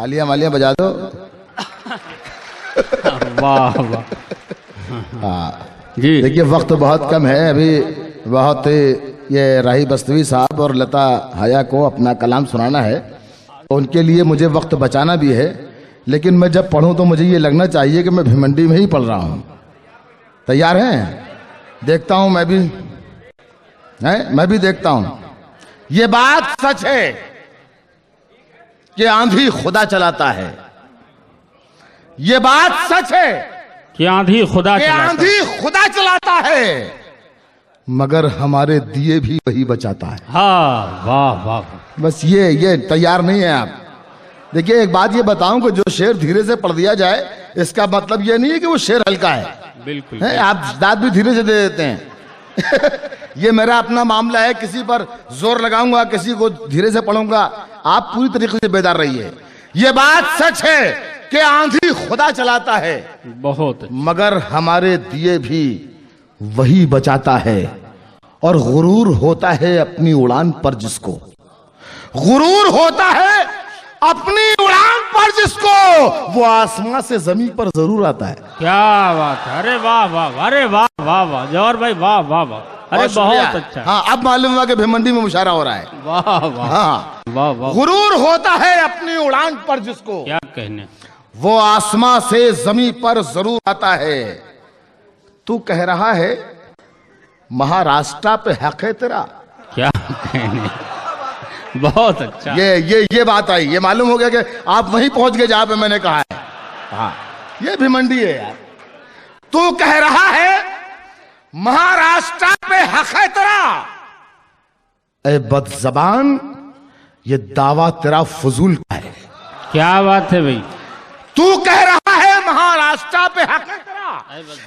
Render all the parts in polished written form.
तालियां मालियां बजा दो। वाह वाह। हाँ जी देखिए वक्त बहुत कम है अभी। बहुत ये राही बस्तवी साहब और लता हया को अपना कलाम सुनाना है, तो उनके लिए मुझे वक्त बचाना भी है। लेकिन मैं जब पढ़ूं तो मुझे ये लगना चाहिए कि मैं भिमंडी में ही पढ़ रहा हूं। तैयार हैं? देखता हूं मैं भी देखता हूं। ये बात सच है कि आंधी खुदा चलाता है। ये बात सच है कि आंधी खुदा कि चलाता आंधी खुदा चलाता है, मगर हमारे दिए भी वही बचाता है। हाँ वाह वाह। बस ये तैयार नहीं है आप। देखिए एक बात ये बताऊं कि जो शेर धीरे से पढ़ दिया जाए इसका मतलब ये नहीं है कि वो शेर हल्का है। बिल्कुल है आप दाद भी धीरे से दे देते हैं। ये मेरा अपना मामला है, किसी पर जोर लगाऊंगा किसी को धीरे से पढ़ूंगा। आप पूरी तरीके से बेदार रहिए। ये बात सच है कि आंधी खुदा चलाता है, बहुत मगर हमारे दिए भी वही बचाता है। और गुरूर होता है अपनी उड़ान पर जिसको, गुरूर होता है अपनी उड़ान पर जिसको, वो आसमां से जमीन पर जरूर आता है। क्या बात है। अरे वाह वाह। अरे वाह वाह वाह जौहर भाई वाह वाह वाह। अरे बहुत अच्छा। हाँ अब मालूम हुआ कि भिमंडी में मुशायरा हो रहा है। वाह वाह हाँ वाह वाह। गुरूर होता है अपनी उड़ान पर जिसको, क्या कहने। वो आसमां से जमीन पर जरूर आता है। तू कह रहा है महाराष्ट्र पे हक है तेरा। क्या कहने। बहुत अच्छा। ये बात आई। ये मालूम हो गया कि आप वहीं पहुंच गए जहां पे मैंने कहा है। हाँ ये भिमंडी है यार। तू कह रहा है महाराष्ट्र पे हक है तेरा, ए बदजबान ये दावा तेरा फजूल का है। क्या बात है भाई। तू कह रहा है महाराष्ट्र पे हक है तेरा,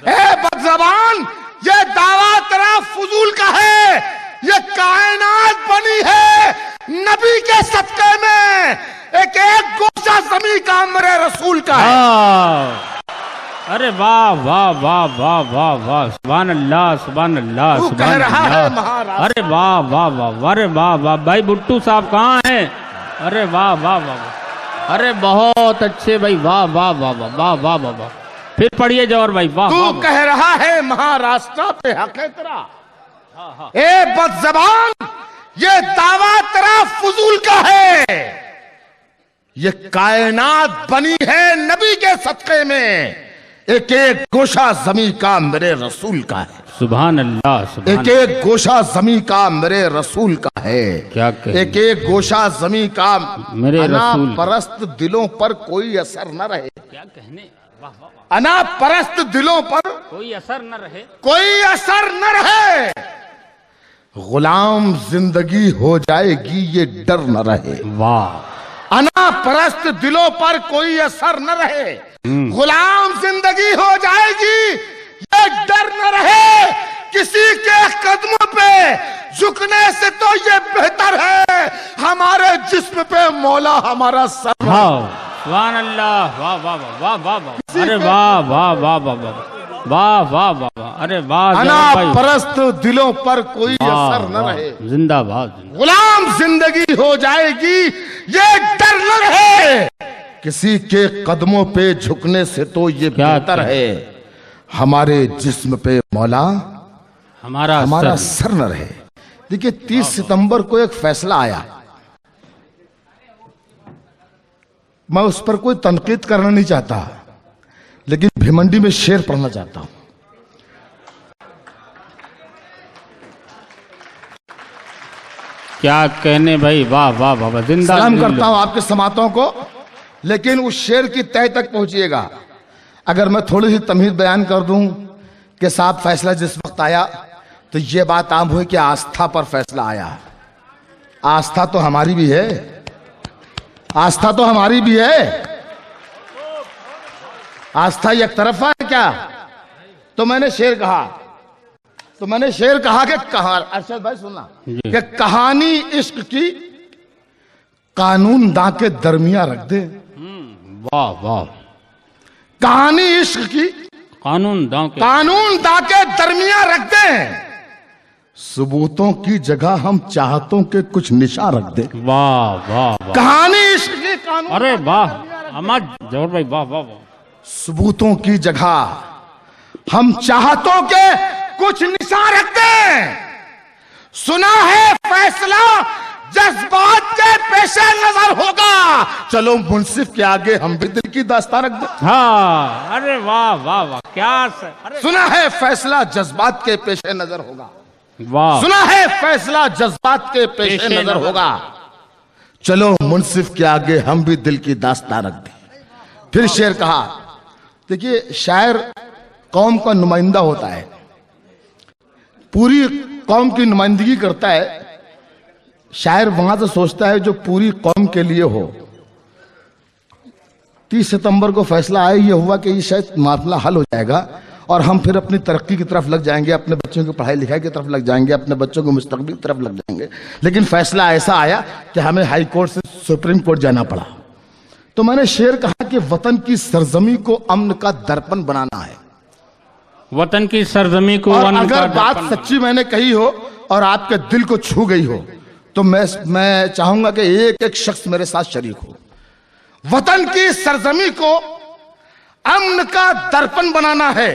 ए बदजबान ये दावा तेरा फजूल का है। ये कायनात बनी है नबी के सदक़े में, एक गोशा ज़मीं का मेरे रसूल का है। अरे वाह वाह वाह वाह वाह वाह। सुभान अल्लाह सुभान अल्लाह तू कह रहा है महाराष्ट्र। अरे वाह वाह वाह। अरे वाह वाह भाई बुट्टू साहब कहाँ हैं। अरे वाह वाह वाह। अरे बहुत अच्छे भाई वाह वाह वाह वाह वाह वाह वाह वाह। फिर पढ़िए जौहर भाई वाह। तू कह रहा है महाराष्ट्र पे हक है तेरा, ए बदज़बान ये दावा तेरा फजूल का है। ये कायनात बनी है नबी के सदक़े में, एक एक गोशा जमी का मेरे रसूल का है। सुभान अल्लाह सुभान। एक एक गोशा जमी का मेरे रसूल का है। क्या कहने। एक एक गोशा जमी का मेरे अना रसूल। परस्त दिलों पर कोई असर न रहे। क्या कहने। वाह वाह। अना परस्त दिलों पर कोई असर न रहे। कोई असर न रहे। गुलाम जिंदगी हो जाएगी ये डर न रहे। वाह। अना परस्त दिलों पर कोई असर न रहे, गुलाम जिंदगी हो जाएगी ये डर न रहे। किसी के कदमों पे झुकने से तो ये बेहतर है हमारे जिस्म पे मौला हमारा सर। सुभान अल्लाह वाह वाह वाह वाह वाह। अरे वाह वाह वाह वाह वाह वाह वाह वाह वाह। अरे वाह। अना परस्त दिलों पर कोई असर न रहे, जिंदाबाद। गुलाम जिंदगी हो जाएगी ये डर न रहे। किसी के कदमों पे झुकने से तो ये बेहतर है हमारे जिस्म पे मौला हमारा सर न रहे। देखिए 30 सितंबर को एक फैसला आया। मैं उस पर कोई तनकीद करना नहीं चाहता, लेकिन भिमंडी में शेर पढ़ना चाहता हूं। क्या कहने भाई वाह वाह वाह। जिंदा सलाम करता हूं आपके समातों को, लेकिन उस शेर की तह तक पहुंचिएगा। अगर मैं थोड़ी सी तमहीद बयान कर दूं कि साहब फैसला जिस वक्त आया तो ये बात आम हुई कि आस्था पर फैसला आया। आस्था तो हमारी भी है, आस्था तो हमारी भी है। आस्था एक तरफा है क्या? तो मैंने शेर कहा कि अरशद भाई सुनना कि कहानी इश्क की कानून दां के दरमिया रख दे। वाह वाह। कहानी इश्क की कानून दां के दरमिया रख दे। सबूतों की जगह हम चाहतों के कुछ निशान रख दे। वाह वाह वाह। कहानी इश्क की ही कानून। अरे वाह अमर जौहर भाई, वाह वाह वाह। सबूतों की जगह हम चाहतों के कुछ निशान रखते हैं। सुना है फैसला जज्बात के पेशे नजर होगा, चलो मुंसिफ के आगे हम भी दिल की दास्तां रख दें। हाँ, अरे वाह वाह वाह, क्या अरे सुना है फैसला जज्बात के पेशे नजर होगा, वाह, सुना है फैसला जज्बात के पेशे नजर होगा, चलो मुंसिफ के आगे हम भी दिल की दास्तां रख दें। फिर शेर कहा, देखिए शायर कौम का नुमाइंदा होता है, पूरी कौम की नुमाइंदगी करता है। शायर वहां से सोचता है जो पूरी कौम के लिए हो। 30 सितंबर को फैसला आया ये हुआ कि ये शायद मामला हल हो जाएगा और हम फिर अपनी तरक्की की तरफ लग जाएंगे, अपने बच्चों की पढ़ाई लिखाई की तरफ लग जाएंगे, अपने बच्चों के मुस्तकबिल की तरफ लग जाएंगे। लेकिन फैसला ऐसा आया कि हमें हाई कोर्ट से सुप्रीम कोर्ट जाना पड़ा। तो मैंने शेर कहा कि वतन की सरजमी को अमन का दर्पण बनाना है। वतन की सरजमी को और अमन अगर का बात दर्पण सच्ची मैंने कही हो और आपके दिल को छू गई हो तो मैं चाहूंगा कि एक एक शख्स मेरे साथ शरीक हो। वतन की सरजमी को अमन का दर्पण बनाना है।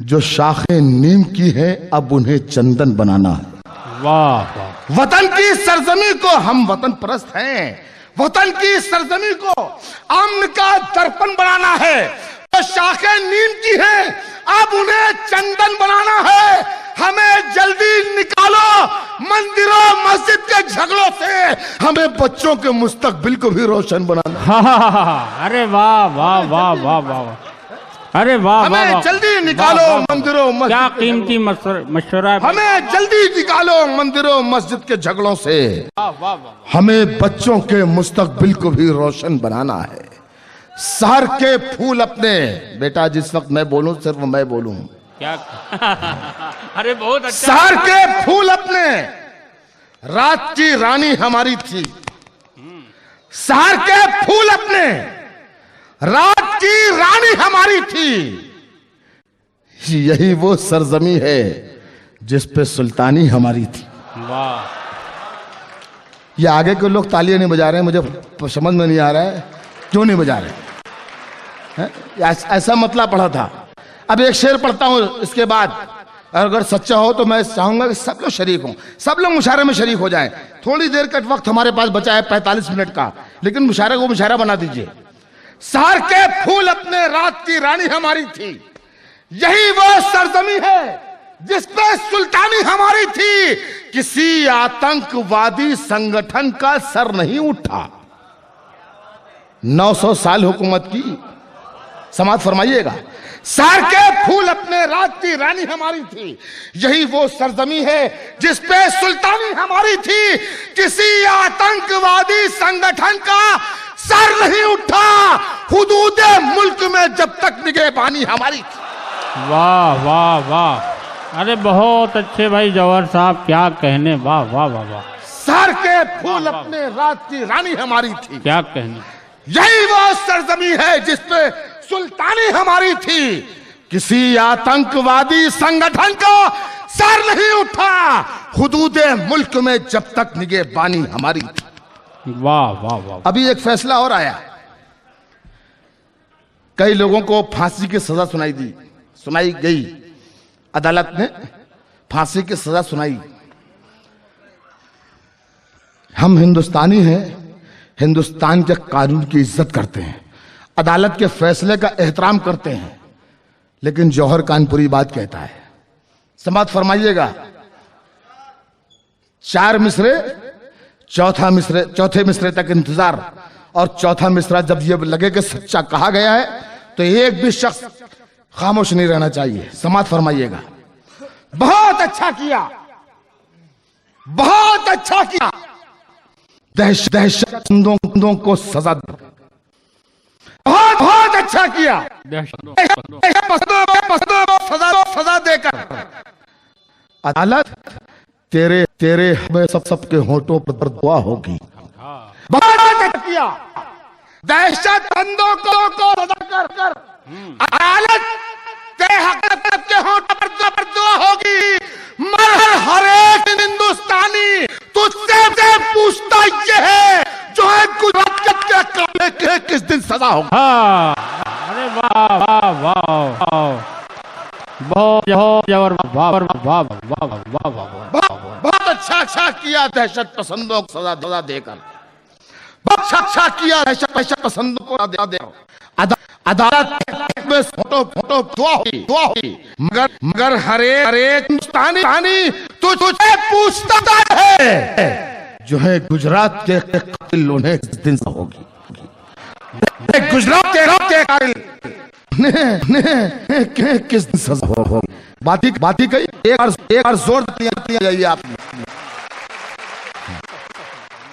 जो शाखें नीम की हैं अब उन्हें चंदन बनाना है। वाह वाह, वतन की सरजमी को, हम वतन परस्त हैं, वतन की सरजमी को अमन का दर्पण बनाना है। तो शाखें नीम की हैं अब उन्हें चंदन बनाना है। हमें जल्दी निकालो मंदिरों मस्जिद के झगड़ों से, हमें बच्चों के मुस्तकबिल को भी रोशन बनाना है। हाँ हाँ हाँ हाँ, अरे वाह वाह वाह वाह वाह, अरे वाह वाह हमें वाह, जल्दी निकालो वाह, वाह, मंदिरों क्या मस्जिद के कीमती मशवरा है। हमें जल्दी निकालो मंदिरों मस्जिद के झगड़ों से, वाह वाह वाह, हमें बच्चों के मुस्तकबिल को भी रोशन बनाना है। शहर के फूल अपने, बेटा जिस वक्त मैं बोलूं सिर्फ मैं बोलूं, क्या अरे बहुत अच्छा। शहर के फूल अपने, रात की रानी हमारी थी। शहर के फूल अपने, रात की रानी हमारी थी। यही वो सरजमी है जिस पे सुल्तानी हमारी थी। वाह, ये आगे के लोग तालियां नहीं बजा रहे हैं, मुझे समझ में नहीं आ रहा है क्यों नहीं बजा रहे हैं? ऐसा मतलब पढ़ा था। अब एक शेर पढ़ता हूं इसके बाद, अगर सच्चा हो तो मैं चाहूंगा कि सब लोग शरीक हों, सब लोग मुशायरे में शरीक हो जाएं। थोड़ी देर का वक्त हमारे पास बचा है 45 मिनट का, लेकिन मुशायरे को मुशायरा बना दीजिए। शहर के फूल अपने, रात की रानी हमारी थी। यही वो सरजमी है जिस पे सुल्तानी हमारी थी। किसी आतंकवादी संगठन का सर नहीं उठा। 900 साल हुकूमत की, समाज फरमाइएगा। शहर के फूल अपने, रात की रानी हमारी थी। यही वो सरजमी है जिस पे सुल्तानी हमारी थी। किसी आतंकवादी संगठन का सर नहीं उठा। हुदूद मुल्क में जब तक निगहबानी हमारी थी। वाह वाह वाह, अरे बहुत अच्छे भाई जौहर साहब, क्या कहने, वाह वाह वाह वाह। शहर के फूल अपने, रात की रानी हमारी थी। क्या कहने, यही वो सरजमी है जिस पे सुल्तानी हमारी थी। किसी आतंकवादी संगठन का सर नहीं उठा। हुदूद मुल्क में जब तक निगहबानी हमारी थी। वाह वाह वाह। अभी एक फैसला और आया, कई लोगों को फांसी की सजा सुनाई गई। अदालत ने फांसी की सजा सुनाई। हम हिंदुस्तानी हैं, हिंदुस्तान के कानून की इज्जत करते हैं, अदालत के फैसले का एहतराम करते हैं। लेकिन जौहर कानपुरी बात कहता है, समाप्त फरमाइएगा। 4 मिसरे, चौथे मिसरे तक इंतजार, और चौथा मिसरा जब ये लगे कि सच्चा कहा गया है तो एक भी शख्स खामोश नहीं रहना चाहिए। समाप्त फरमाइएगा। बहुत अच्छा किया, बहुत अच्छा किया। दहशतमंदों को सजा, बहुत बहुत अच्छा किया। सजा देकर अदालत तेरे हमें सबके होठों पर दुआ होगी। बहुत अच्छा किया। दहशतमंदों को सजा कर अदालत तेरे हक के होठों पर दुआ होगी। मगर हर एक हिंदुस्तानी तुझसे पूछता ये है जो है गुजरात के किस दिन सजा होगी। हाँ, अरे वाह वाह वाह वाह, बहुत जबर, वाह वाह वाह वाह वाह वाह, बहुत अच्छा किया दहशत पसंदों को सजा देकर, बहुत अच्छा किया दहशत पसंदों को सजा देकर। अदालत में फोटो दुआ हुई, मगर हर एक हिंदुस्तानी तुझे पूछता है जो है गुजरात के कातिल उन्हें किस दिन सजा होगी। गुजरात के कातिल किस दिन सजा होगी। बात ही कही, एक बार जोर दिया जाइए आप।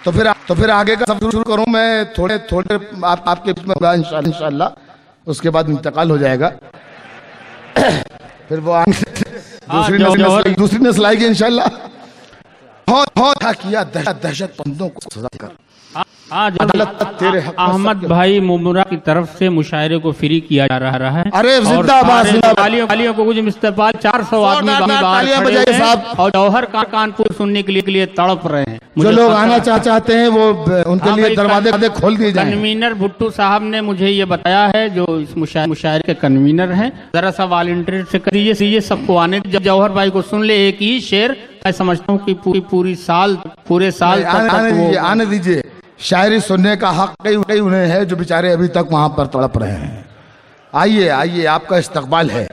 तो फिर आगे का सब शुरू करूं मैं, थोड़े आपके बीच में होगा इंशाल्लाह, उसके बाद इंतकाल हो जाएगा। फिर वो दूसरी नस्ल आएगी इंशाल्लाह। बहुत किया दहशत बंदों को सजा कर। अहमद भाई मुमरा की तरफ से मुशायरे को फ्री किया जा रहा है। अरे जिंदाबाद, तालियों को कुछ इस्तेमाल 400 आदमी बाहर खड़े हैं और जौहर कानपुर सुनने के लिए तड़प रहे हैं। जो लोग आना चाहते हैं वो उनके लिए दरवाजे खोल दिए जाएं। कन्वीनर भुट्टू साहब ने मुझे ये बताया है, जो इस मुशायरे के कन्वीनर हैं, जरा सा वॉलंटियर से करिए, सबको आने। जब जौहर भाई को सुन ले एक ही शेर, मैं समझता हूँ कि पूरे साल आने दीजिए। शायरी सुनने का हक कई उन्हें है जो बेचारे अभी तक वहां पर तड़प रहे हैं। आइए आपका इस्तकबाल है।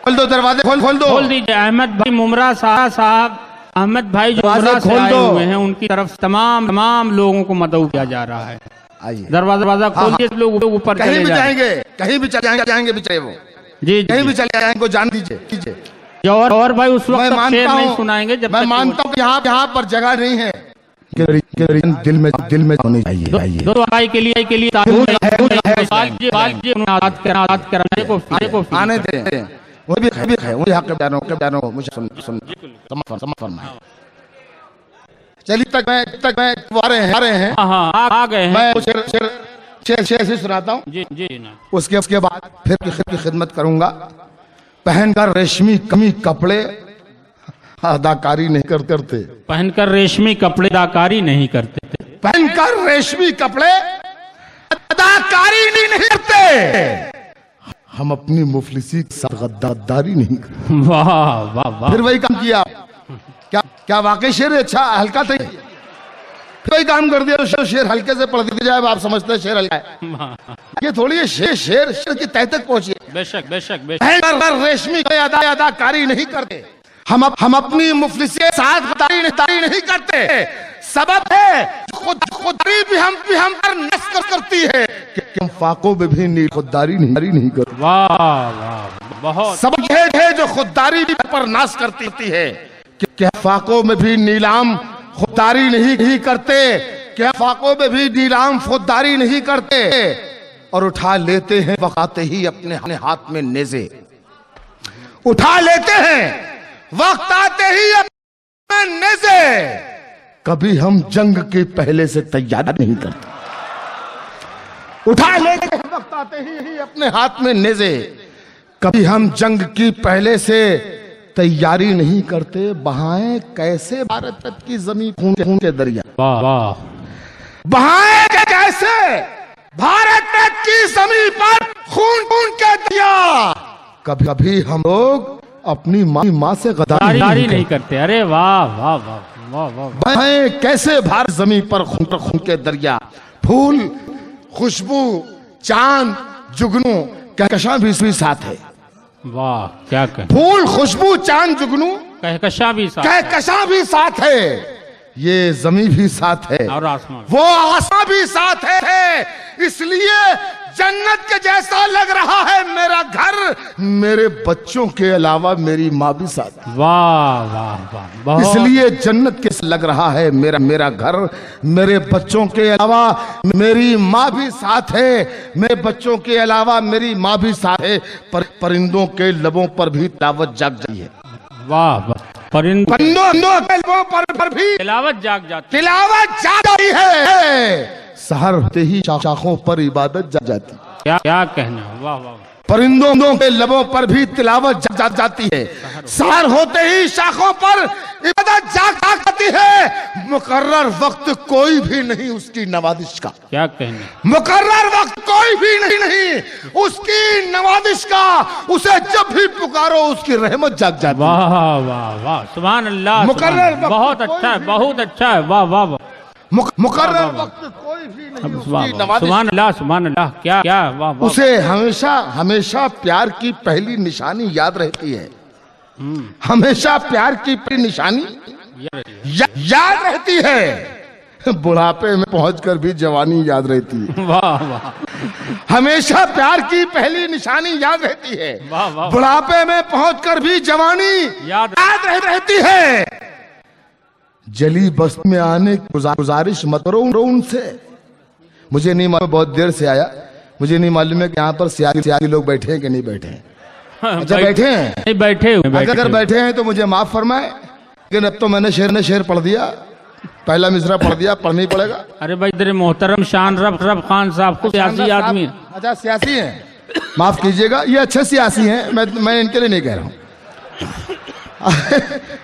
खोल दो दरवाजे, खोल दीजिए। अहमद भाई मुमरा साहब अहमद भाई जो मुमरा से आए हुए हैं, उनकी तरफ तमाम लोगों को मदऊ किया जा रहा है। आइए दरवाजा खोल दिए, लोग ऊपर कहीं भी जाएंगे बेचारे वो जी कहीं भी चले जाएंगे, को जान दीजिए। जौहर भाई उस वक्त शेर नहीं सुनाएंगे जब मैं मानता हूँ कि यहाँ पर जगह नहीं है। दिल में होनी चाहिए। दो भाई के लिए आने दे, वो भी है, वही हक बयानों मुझे सुन फरमाए। चलिए तक मैं आ रहे हैं। आ गए हैं। मैं शेर से सुनाता हूँ जी। उसके बाद फिर की खिदमत करूंगा। पहनकर रेशमी कपड़े अदाकारी नहीं करते। पहनकर रेशमी कपड़े अदाकारी नहीं करते। पहनकर रेशमी कपड़े अदाकारी नहीं करते। हम अपनी मुफलिसी के साथ गद्दारी नहीं करते। वाह वाह वाह, फिर वही काम किया। क्या वाकई शेर अच्छा हल्का था? वही काम कर दिया। शेर हल्के से पढ़ दिया जाए, आप समझते हैं शेर हल्का है। ये थोड़ी शेर की तह तक पहुंची। बेशक रेशमी अदाकारी नहीं करते। हम अपनी मुफलिसी के साथ गद्दारी नहीं करते। सबब है खुददारी भी हम पर नस्ल करती है कि हम फाकों में भी खुददारी नहीं करते। वाह बहुत सबब है जो खुददारी भी पर नाश करती है कि फाकों में भी नीलाम खुददारी नहीं करते। क्या फाकों में भी नीलाम खुददारी नहीं करते और उठा लेते हैं वक्त आते ही अपने हाथ में नेज़े। उठा लेते हैं वक्त आते ही अपने नेज़े। कभी हम जंग के पहले से तैयार नहीं करते। उठा लेते हैं वक्त आते ही अपने हाथ में नेज़े। कभी हम जंग की पहले से तैयारी नहीं करते। बहाएं कैसे भारत की जमीन खून के दरिया। वाह बहाएं कैसे भारत की जमीन पर खून के दरिया। कभी हम लोग अपनी माँ से गद्दारी नहीं करते। अरे वाह वाह वाह वाह वाह। बहाएं कैसे भारत जमीन पर खून के दरिया। फूल खुशबू चांद जुगनू कहकशां भी साथ है। वाह क्या कह। फूल खुशबू चांद जुगनू कहकशां भी साथ है। ये जमीन भी साथ है और आसमान, वो आसमान भी साथ है। इसलिए जन्नत के जैसा लग रहा है मेरा घर। मेरे बच्चों के अलावा मेरी माँ भी साथ है। वाह वाह वाह। इसलिए जन्नत के लग रहा है मेरा घर। मेरे बच्चों के अलावा मेरी माँ भी साथ है। मेरे बच्चों के अलावा मेरी माँ भी साथ है। परिंदों के लबों पर भी तिलावत जाग जाती है। वाह परिंदों के लबों पर भी तिलावत जाग जाती है। सहर होते ही शाखों पर इबादत जाग जाती। क्या कहना। वाह वाह। परिंदों के लबों पर भी तिलावत जाती है, सहर होते ही शाखों पर इबादत जाती है। मुकर्रर वक्त कोई भी नहीं उसकी नवाजिश का, क्या कहने, मुकर्रर वक्त कोई भी नहीं उसकी नवाजिश का। उसे जब भी पुकारो उसकी रहमत जाग जाती है। वाह वाह वाह, सुभान अल्लाह, मुकर्रर वक्त बहुत अच्छा है, बहुत अच्छा है, वाह वाह वाह, मुकर्रर वक्त कोई भी नहीं उसकी नवाजिश। सुभान अल्लाह, सुभान अल्लाह, क्या क्या, वाह वाह। उसे हमेशा हमेशा प्यार की पहली निशानी याद रहती है, हमेशा प्यार की पहली निशानी याद रहती है। बुढ़ापे में पहुंचकर भी जवानी याद रहती है। वाह वाह, हमेशा प्यार की पहली निशानी याद रहती है, वाह वाह, बुढ़ापे में पहुंचकर भी जवानी याद रहती है। जली बस्ती में आने की गुजारिश मत करो उनसे। मुझे नहीं मालूम, बहुत देर से आया, मुझे नहीं मालूम है कि यहाँ पर सियासी लोग बैठे हैं कि नहीं बैठे हैं। अच्छा बैठे हैं, नहीं बैठे हुए, अगर बैठे हैं तो मुझे माफ फरमाए, लेकिन अब तो मैंने शेर पढ़ दिया, पहला मिसरा पढ़ दिया, पढ़ना ही पड़ेगा। अरे भाई तेरे मोहतरम शान रब खान साहब को सियासी आदमी है। अच्छा सियासी हैं, माफ कीजिएगा, ये अच्छे सियासी हैं, मैं इनके लिए नहीं कह रहा हूँ।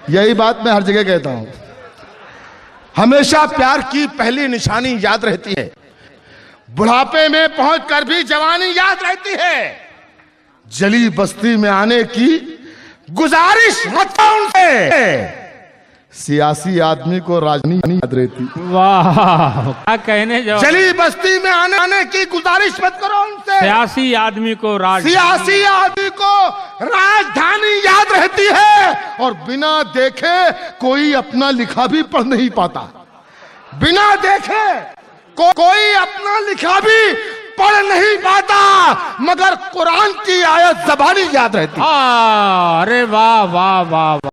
यही बात मैं हर जगह कहता हूँ। हमेशा प्यार की पहली निशानी याद रहती है, बुढ़ापे में पहुंचकर भी जवानी याद रहती है। जली बस्ती में आने की गुजारिश मत करो उनसे। सियासी आदमी को राजनीति याद रहती। वाह, क्या कहने जाओ। जली बस्ती में आने की गुजारिश मत करो उनसे। सियासी आदमी को सियासी आदमी को राजधानी याद रहती है, और बिना देखे कोई अपना लिखा भी पढ़ नहीं पाता। बिना देखे कोई अपना लिखा भी पढ़ नहीं पाता, मगर कुरान की आयत ज़बानी याद रहती है। अरे वाह वाह वाह वाह।